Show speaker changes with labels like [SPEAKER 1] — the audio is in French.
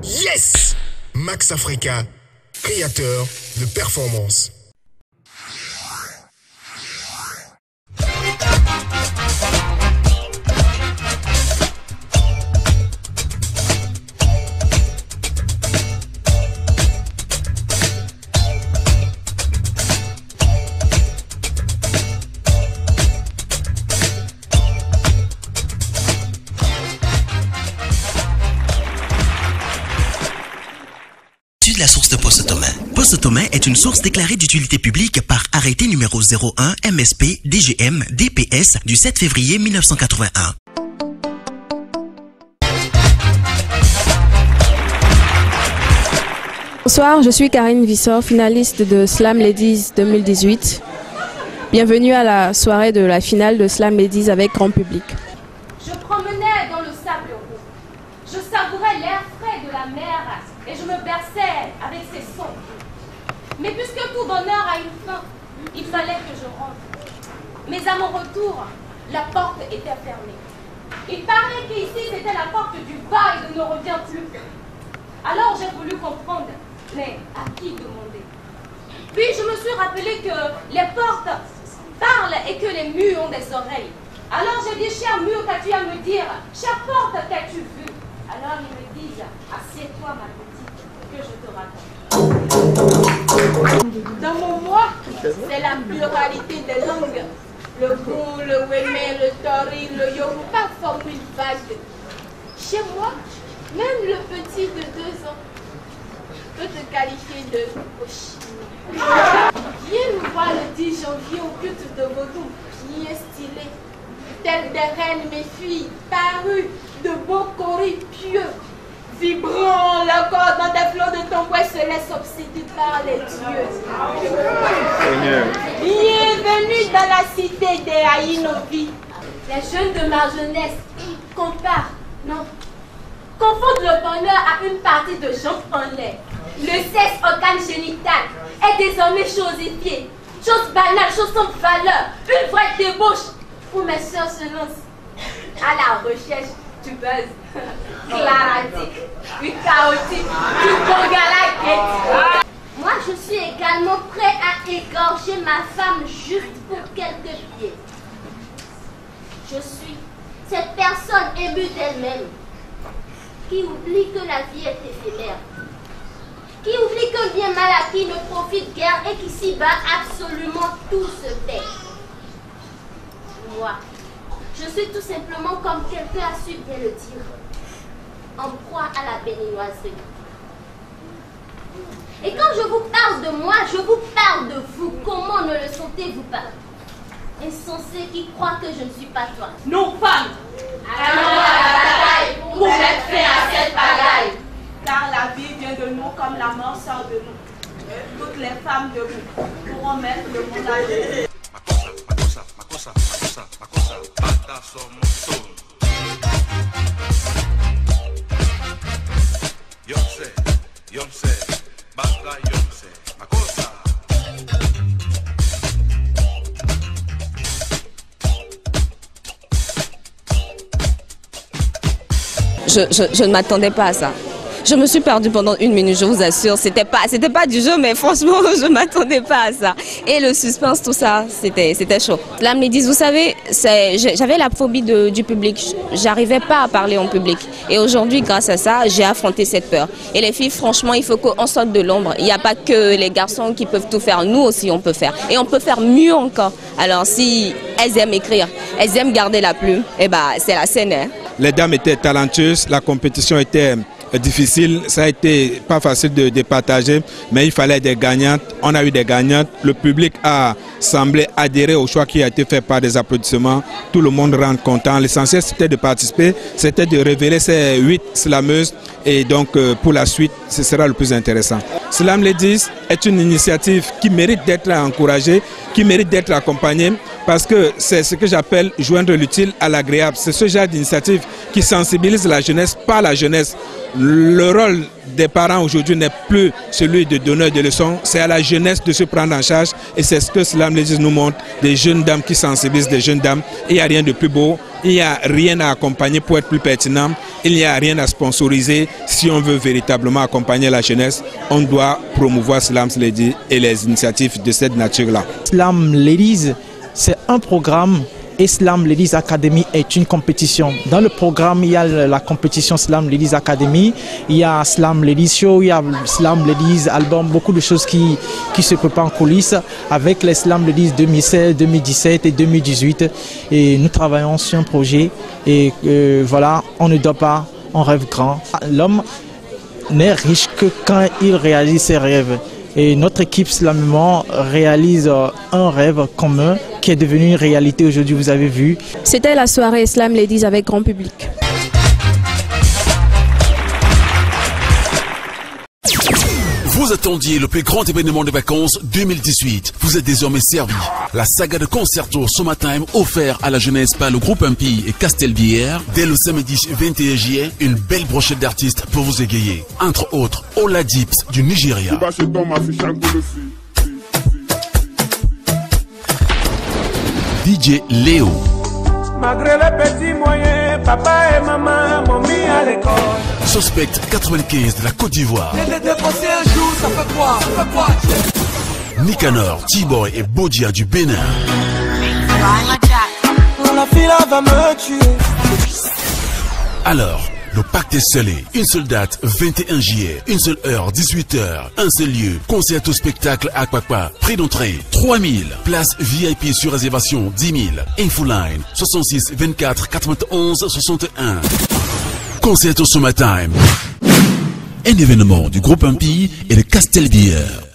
[SPEAKER 1] Yes! Max Africa, créateur de performance.
[SPEAKER 2] La source de Post-Ottoman. Post-Ottoman est une source déclarée d'utilité publique par arrêté numéro 01 MSP DGM DPS du 7 février 1981.
[SPEAKER 3] Bonsoir, je suis Karine Vissor, finaliste de Slam Ladies 2018. Bienvenue à la soirée de la finale de Slam Ladies avec grand public.
[SPEAKER 4] Je promenais dans le sable roux. Je savourais l'air frais de la mer et je me berçais avec ses sons. Mais puisque tout bonheur a une fin, il fallait que je rentre. Mais à mon retour, la porte était fermée. Il paraît qu'ici c'était la porte du bas et de ne revient plus. Alors j'ai voulu comprendre, mais à qui demander? Puis je me suis rappelé que les portes parlent et que les murs ont des oreilles. Alors j'ai dit, cher mur, qu'as-tu à me dire? Chère porte, qu'as-tu vu? Alors ils me disent, assieds-toi ma petite, que je te raconte. Dans mon moi, c'est la pluralité des langues. Le Bou, le Wémé, le Tori, le Yoruba forment une vague. Chez moi, même le petit de 2 ans peut te qualifier de Oshimi. Viens nous voir le 10 janvier au culte de Vodou, pieds stylés. Telles des reines, mes filles, parues de beaux coris pieux, vibrant le corps dans des flots de tombois, se laisse obséder par les dieux. Bienvenue dans la cité des Aïnovi. Les jeunes de ma jeunesse comparent, non, confondent le bonheur à une partie de jambes en l'air. Le sexe, organe génital, est désormais chosifié. Chose banale, chose sans valeur, une vraie débauche. Où mes soeurs se lancent à la recherche du buzz, claratique, du chaotique, du bongala. Moi, je suis également prêt à égorger ma femme juste pour quelques pieds. Je suis cette personne émue d'elle-même qui oublie que la vie est éphémère, qui oublie qu'un bien mal acquis ne profite guère et qu'ici-bas absolument tout se perd. Moi, je suis tout simplement comme quelqu'un a su bien le dire, en proie à la béninoiserie. Et quand je vous parle de moi, je vous parle de vous. Comment ne le sentez-vous pas? Insensé qui croit que je ne suis pas toi. Non, femme! Allons à la bataille pour mettre fin à cette bagaille.
[SPEAKER 5] Car la vie vient de nous comme la mort sort de nous. Toutes les femmes de vous pourront mettre le monde à genoux.
[SPEAKER 6] Je ne m'attendais pas à ça. Je me suis perdue pendant 1 minute, je vous assure. C'était pas du jeu, mais franchement, je ne m'attendais pas à ça. Et le suspense, tout ça, c'était chaud. Slam Ladies, vous savez, j'avais la phobie du public. J'arrivais pas à parler en public. Et aujourd'hui, grâce à ça, j'ai affronté cette peur. Et les filles, franchement, il faut qu'on sorte de l'ombre. Il n'y a pas que les garçons qui peuvent tout faire. Nous aussi, on peut faire. Et on peut faire mieux encore. Alors, si elles aiment écrire, elles aiment garder la plume, eh ben, c'est la scène. Hein.
[SPEAKER 7] Les dames étaient talentueuses, la compétition était difficile, ça a été pas facile de partager, mais il fallait des gagnantes. On a eu des gagnantes. Le public a semblé adhérer au choix qui a été fait par des applaudissements. Tout le monde rentre content. L'essentiel, c'était de participer, c'était de révéler ces 8 slameuses. Et donc, pour la suite, ce sera le plus intéressant. Slam Ladies est une initiative qui mérite d'être encouragée, qui mérite d'être accompagnée, parce que c'est ce que j'appelle joindre l'utile à l'agréable. C'est ce genre d'initiative qui sensibilise la jeunesse par la jeunesse. Le rôle des parents aujourd'hui n'est plus celui de donneur de leçons, c'est à la jeunesse de se prendre en charge et c'est ce que Slam Ladies nous montre, des jeunes dames qui sensibilisent des jeunes dames. Il n'y a rien de plus beau, il n'y a rien à accompagner pour être plus pertinent, il n'y a rien à sponsoriser. Si on veut véritablement accompagner la jeunesse, on doit promouvoir Slam Ladies et les initiatives de cette nature-là.
[SPEAKER 8] Slam Ladies, c'est un programme. Et Slam Ladies Academy est une compétition. Dans le programme, il y a la compétition Slam Ladies Academy, il y a Slam Ladies Show, il y a Slam Ladies Album, beaucoup de choses qui se préparent en coulisses avec les Slam Ladies 2016, 2017 et 2018. Et nous travaillons sur un projet et voilà, on ne dort pas, on rêve grand. L'homme n'est riche que quand il réalise ses rêves. Et notre équipe Slamement réalise un rêve commun qui est devenu une réalité aujourd'hui, vous avez vu.
[SPEAKER 3] C'était la soirée Slam Ladies avec grand public.
[SPEAKER 9] Vous attendiez le plus grand événement de vacances 2018. Vous êtes désormais servi. La saga de Concerto Summertime offert à la jeunesse par le groupe Impi et Castelbière. Dès le samedi 21 juillet, une belle brochette d'artistes pour vous égayer. Entre autres, Ola Dips du Nigeria. DJ Léo.
[SPEAKER 10] Malgré les petits moyens, papa et maman m'ont mis à l'école.
[SPEAKER 9] Suspect 95 de la Côte d'Ivoire.
[SPEAKER 10] J'ai dépensé un jour, ça fait quoi?
[SPEAKER 9] Nicanor, T-Boy et Bodia du Bénin.
[SPEAKER 10] La fille va me tuer.
[SPEAKER 9] Alors, le pacte est scellé. Une seule date, 21 juillet. Une seule heure, 18h. Un seul lieu. Concert au spectacle à Kwakwa. Prix d'entrée, 3000. Place VIP sur réservation, 10 000. Infoline, 66 24 91 61. Concert au Summertime. Un événement du groupe Impi et de Castelbière.